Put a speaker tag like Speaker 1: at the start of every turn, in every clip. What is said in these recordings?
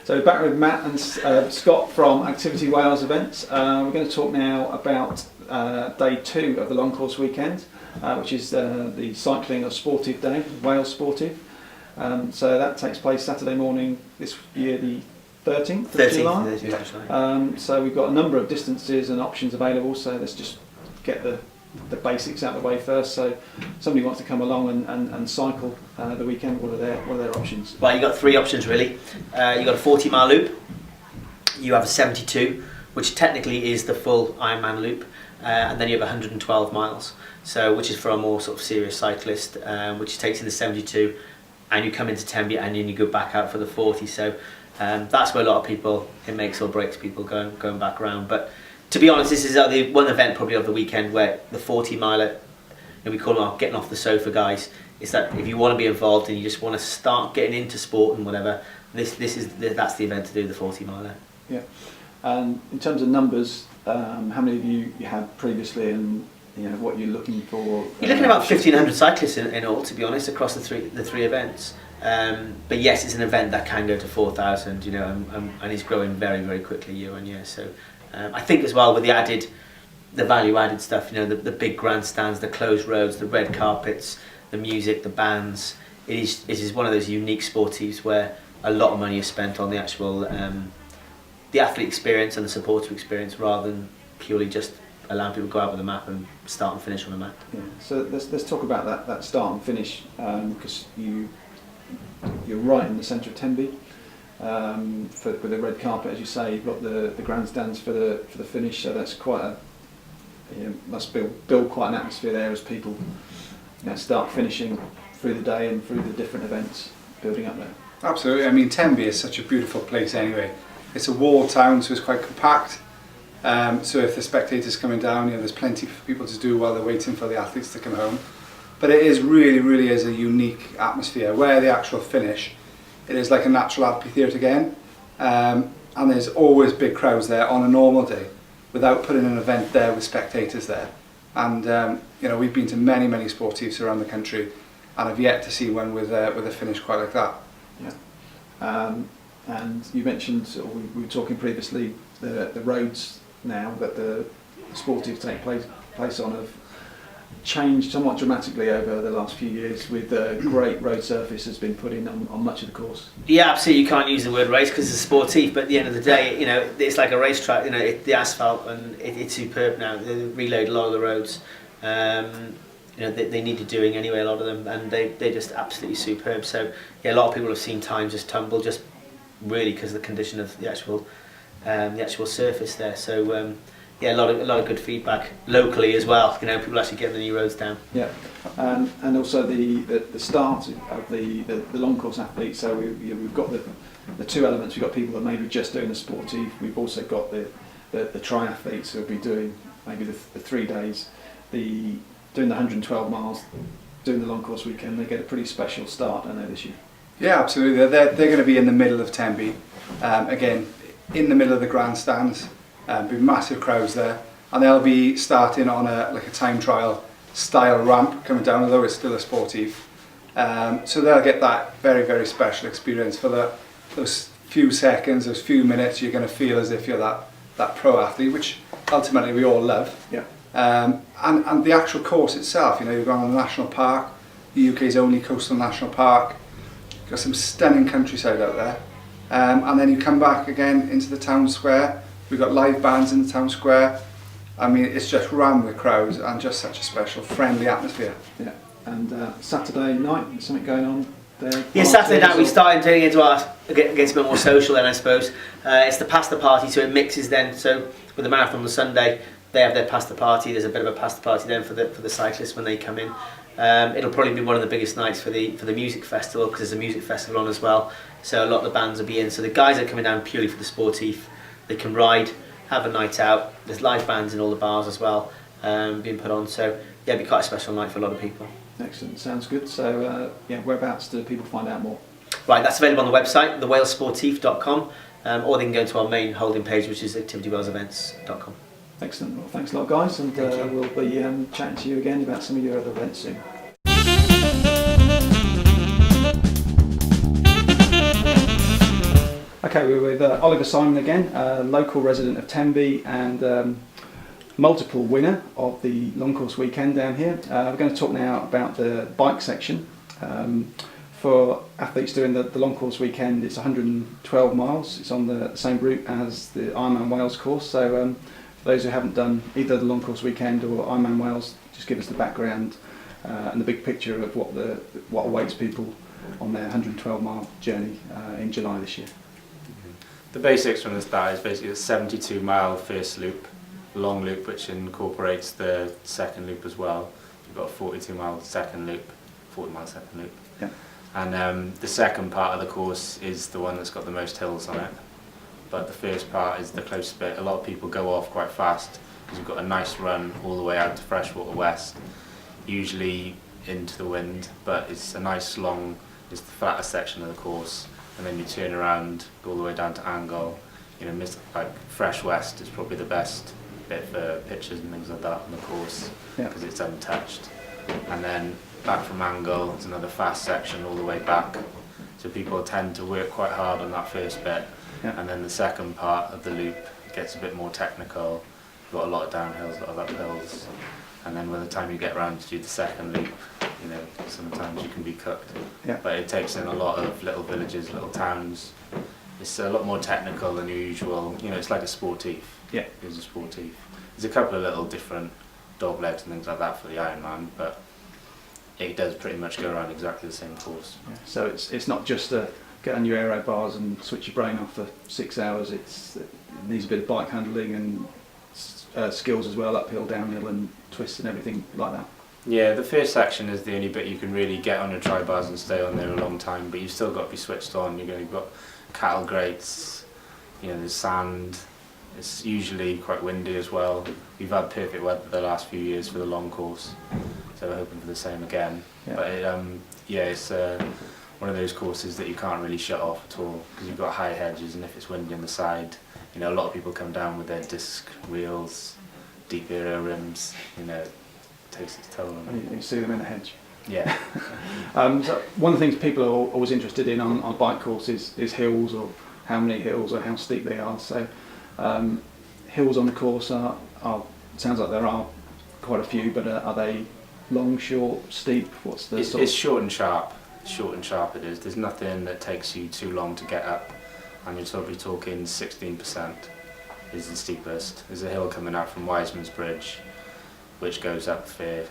Speaker 1: So back with Matt and Scott from Activity Wales Events. We're going to talk now about day 2 of the long course weekend, which is the cycling or sportive day, Wales Sportive. So that takes place Saturday morning this year, the 13th of July. So we've got a number of distances and options available, so let's just get the basics out of the way first. So somebody wants to come along and cycle the weekend, what are their options?
Speaker 2: Well, you've got 3 options really. You've got a 40-mile loop, you have a 72, which technically is the full Ironman loop, and then you have 112 miles, so which is for a more sort of serious cyclist, which takes in the 72, and you come into Tenby and then you go back out for the 40. So that's where a lot of people, it makes or breaks people going back around. But to be honest, this is the one event probably of the weekend where the 40-miler, we call them our getting off the sofa guys, is that if you want to be involved and you just want to start getting into sport and whatever, that's the event to do, the 40-miler.
Speaker 1: Yeah. And in terms of numbers, how many of you had previously, and what you're looking for?
Speaker 2: You're looking at about 1,500 cyclists in all, to be honest, across the three events. But yes, it's an event that can go to 4,000, and is growing very, very quickly year on year. So I think as well with the value-added stuff, the big grandstands, the closed roads, the red carpets, the music, the bands. It is one of those unique sportives where a lot of money is spent on the actual the athlete experience and the supporter experience, rather than purely just allowing people to go out with a map and start and finish on a map.
Speaker 1: Yeah. So let's talk about that start and finish, because you're right in the centre of Tenby. With the red carpet, as you say, you've got the grandstands for the finish, so that's quite must build quite an atmosphere there as people start finishing through the day and through the different events building up there.
Speaker 3: Absolutely. I mean, Tenby is such a beautiful place anyway. It's a walled town, so it's quite compact. So if the spectators coming down, there's plenty for people to do while they're waiting for the athletes to come home. But it is really is a unique atmosphere where the actual finish, it is like a natural amphitheatre again, and there's always big crowds there on a normal day without putting an event there with spectators there. And we've been to many sportives around the country and have yet to see one with a finish quite like that.
Speaker 1: Yeah. And you mentioned, or we were talking previously, the roads now that the sportive take place on have changed somewhat dramatically over the last few years, with great road surface has been put in on much of the course. Yeah,
Speaker 2: absolutely. You can't use the word race because it's a sportive, but at the end of the day, it's like a racetrack. The asphalt, and it's superb now. They reload a lot of the roads. They needed doing anyway, a lot of them, and they're just absolutely superb. So a lot of people have seen times just tumble, just really because of the condition of the actual surface there. So a lot of good feedback locally as well. People actually getting the new roads down. Yeah,
Speaker 1: and also the start of the long course athletes. So we've got the two elements. We've got people that may be just doing the sportive. We've also got the triathletes who will be doing maybe the 3 days, doing the 112 miles, doing the long course weekend. They get a pretty special start, don't they, this year?
Speaker 3: Yeah, absolutely. They're going to be in the middle of Tenby, again in the middle of the grandstands. Be massive crowds there, and they'll be starting on a time trial style ramp coming down, although it's still a sportive. So they'll get that very special experience for those few seconds, those few minutes. You're going to feel as if you're that pro athlete, which ultimately we all love.
Speaker 1: Yeah.
Speaker 3: And the actual course itself, you've gone on the national park, the UK's only coastal national park. You've got some stunning countryside out there, and then you come back again into the town square. We've got live bands in the town square. I mean, it's just rammed with crowds and just such a special, friendly atmosphere.
Speaker 1: Yeah. And Saturday night, something going on there?
Speaker 2: Yeah, Saturday night we started doing it gets a bit more social then, I suppose. It's the pasta party, so it mixes then. So with the marathon on the Sunday, they have their pasta party. There's a bit of a pasta party then for the cyclists when they come in. It'll probably be one of the biggest nights for the music festival, because there's a music festival on as well. So a lot of the bands will be in. So the guys are coming down purely for the sportive. They can ride, have a night out. There's live bands in all the bars as well, being put on. So it'll be quite a special night for a lot of people.
Speaker 1: Excellent, sounds good. So whereabouts do people find out more?
Speaker 2: Right, that's available on the website, thewalesportive.com, or they can go to our main holding page, which is activitywalesevents.com.
Speaker 1: Excellent. Well, thanks a lot, guys, and we'll be chatting to you again about some of your other events soon. Okay, we're with Oliver Simon again, local resident of Tenby and multiple winner of the long course weekend down here. We're going to talk now about the bike section. For athletes doing the long course weekend, it's 112 miles. It's on the same route as the Ironman Wales course. So for those who haven't done either the long course weekend or Ironman Wales, just give us the background and the big picture of what awaits people on their 112 mile journey in July this year.
Speaker 4: The basics from the start is basically a 72 mile first loop, long loop which incorporates the second loop as well. You've got a 42 mile second loop, 40 mile second loop.
Speaker 1: Yeah.
Speaker 4: And the second part of the course is the one that's got the most hills on it. But the first part is the closest bit. A lot of people go off quite fast because you've got a nice run all the way out to Freshwater West, usually into the wind, but it's a nice long, it's the flatter section of the course. And then you turn around, go all the way down to Angle. You know, like Fresh West is probably the best bit for pictures and things like that on the course because it's untouched. And then back from Angle, it's another fast section all the way back. So people tend to work quite hard on that first bit. Yeah. And then the second part of the loop gets a bit more technical. You've got a lot of downhills, a lot of uphills. And then by the time you get around to do the second loop, you know, sometimes you can be cooked. Yeah. But it takes in a lot of little villages, little towns. It's a lot more technical than your usual, you know, it's like a sportive. Yeah. It's a sportive. There's a couple of little different dog legs and things like that for the Ironman, but it does pretty much go around exactly the same course. Yeah. So it's not just get on your aero bars and switch your brain off for 6 hours. It needs a bit of bike handling and skills as well, uphill, downhill and twists and everything like that. Yeah, the first section is the only bit you can really get on your tri bars and stay on there a long time, but you've still got to be switched on. You've got cattle grates, you know, there's sand, it's usually quite windy as well. We've had perfect weather the last few years for the long course, so we're hoping for the same again. Yeah. But it's one of those courses that you can't really shut off at all because you've got high hedges, and if it's windy on the side, you know, a lot of people come down with their disc wheels, deep aero rims, you know, it takes its toll on them.
Speaker 1: You see them in the hedge.
Speaker 4: Yeah.
Speaker 1: So one of the things people are always interested in on bike courses is hills, or how many hills or how steep they are. So hills on the course are sounds like there are quite a few, but are they long, short, steep? What's the sort?
Speaker 4: It's short and sharp. Short and sharp it is. There's nothing that takes you too long to get up, and you're probably talking 16% is the steepest. There's a hill coming out from Wiseman's Bridge, which goes up fair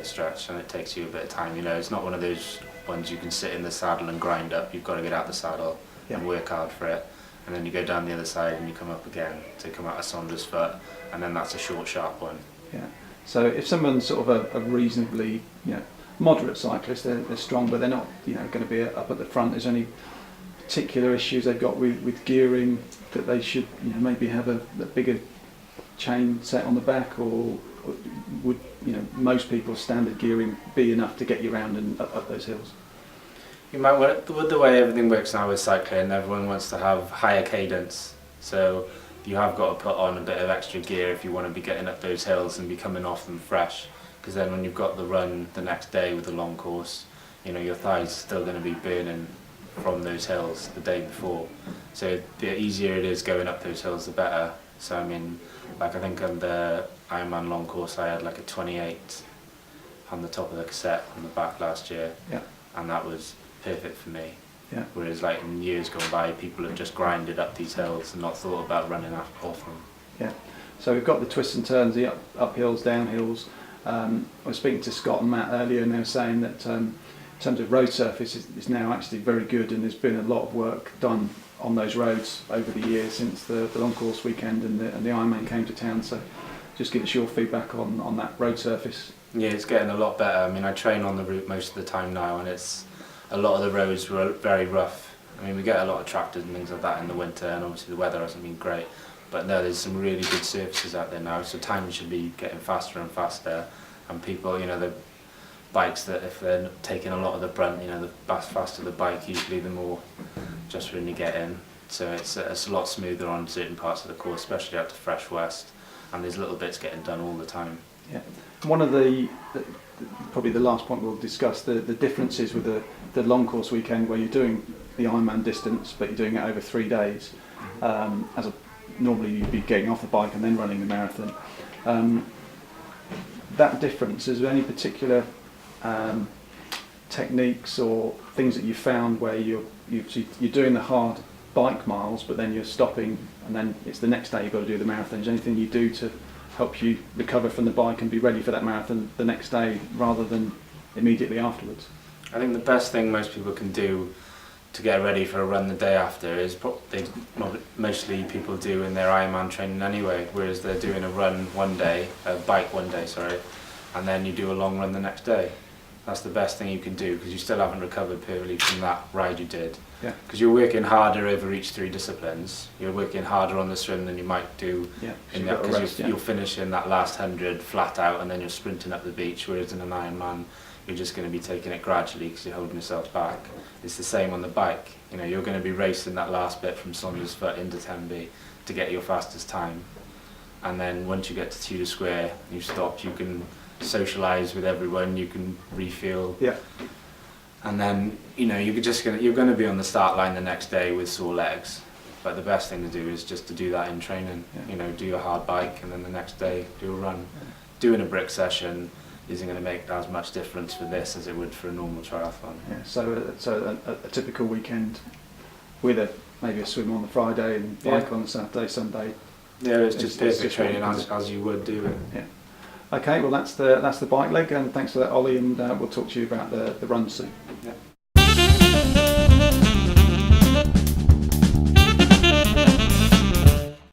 Speaker 4: stretch, and it takes you a bit of time. You know, it's not one of those ones you can sit in the saddle and grind up. You've got to get out the saddle and work hard for it, and then you go down the other side and you come up again to come out of Saunders Foot, and then that's a short, sharp one.
Speaker 1: Yeah. So if someone's sort of a reasonably, you know, moderate cyclist, they're strong, but they're not, you know, going to be up at the front. Is there any particular issues they've got with gearing that they should, you know, maybe have a bigger chain set on the back, or would, you know, most people's standard gearing be enough to get you around and up those hills?
Speaker 4: You might want, with the way everything works now with cycling, everyone wants to have higher cadence, so you have got to put on a bit of extra gear if you want to be getting up those hills and be coming off them fresh, because then when you've got the run the next day with the long course, you know, your thighs are still going to be burning from those hills the day before. So the easier it is going up those hills, the better. So I mean, like I think on the Ironman long course I had like a 28 on the top of the cassette on the back last year, and that was perfect for me. Yeah. Whereas like in years gone by, people have just grinded up these hills and not thought about running off them.
Speaker 1: Yeah. So we've got the twists and turns, the uphills, downhills. I was speaking to Scott and Matt earlier, and they were saying that in terms of road surface, is now actually very good, and there's been a lot of work done on those roads over the years since the long course weekend and the Ironman came to town. So just give us your feedback on that road surface.
Speaker 4: Yeah, it's getting a lot better. I mean, I train on the route most of the time now, and it's a lot of the roads were very rough. I mean, we get a lot of tractors and things like that in the winter, and obviously the weather hasn't been great. But no, there's some really good surfaces out there now, so time should be getting faster and faster. And people, you know, the bikes that if they're taking a lot of the brunt, you know, the faster the bike, usually the more just when you get in. So it's a lot smoother on certain parts of the course, especially out to Fresh West. And there's little bits getting done all the time.
Speaker 1: Yeah. one of the probably the last point we'll discuss, the differences with the long course weekend where you're doing the Ironman distance but you're doing it over 3 days. Normally you'd be getting off the bike and then running the marathon. That difference, is there any particular techniques or things that you found where you're doing the hard bike miles but then you're stopping and then it's the next day you've got to do the marathon? Is there anything you do to help you recover from the bike and be ready for that marathon the next day rather than immediately afterwards?
Speaker 4: I think the best thing most people can do to get ready for a run the day after is mostly people do in their Ironman training anyway, whereas they're doing a bike one day, and then you do a long run the next day. That's the best thing you can do because you still haven't recovered purely from that ride you did.
Speaker 1: Yeah.
Speaker 4: Because you're working harder over each 3 disciplines. You're working harder on the swim than you might do in that, because you're finishing that last 100 flat out and then you're sprinting up the beach, whereas in an Ironman you're just going to be taking it gradually because you're holding yourself back. It's the same on the bike. You know, you're going to be racing that last bit from Saundersfoot into Tenby to get your fastest time. And then once you get to Tudor Square, you've stopped, you can socialise with everyone, you can refuel.
Speaker 1: Yeah.
Speaker 4: And then, you know, you're going to be on the start line the next day with sore legs. But the best thing to do is just to do that in training.
Speaker 1: Yeah.
Speaker 4: You know, do a hard bike and then the next day do a run. Doing a brick session isn't going to make as much difference for this as it would for a normal triathlon.
Speaker 1: Yeah. So a typical weekend with maybe a swim on the Friday and bike on the Saturday, Sunday.
Speaker 4: Yeah, it's just basic
Speaker 1: just
Speaker 4: training as you would do it.
Speaker 1: Yeah. Okay, well that's the bike leg, and thanks for that, Ollie, and we'll talk to you about the run soon.
Speaker 4: Yeah.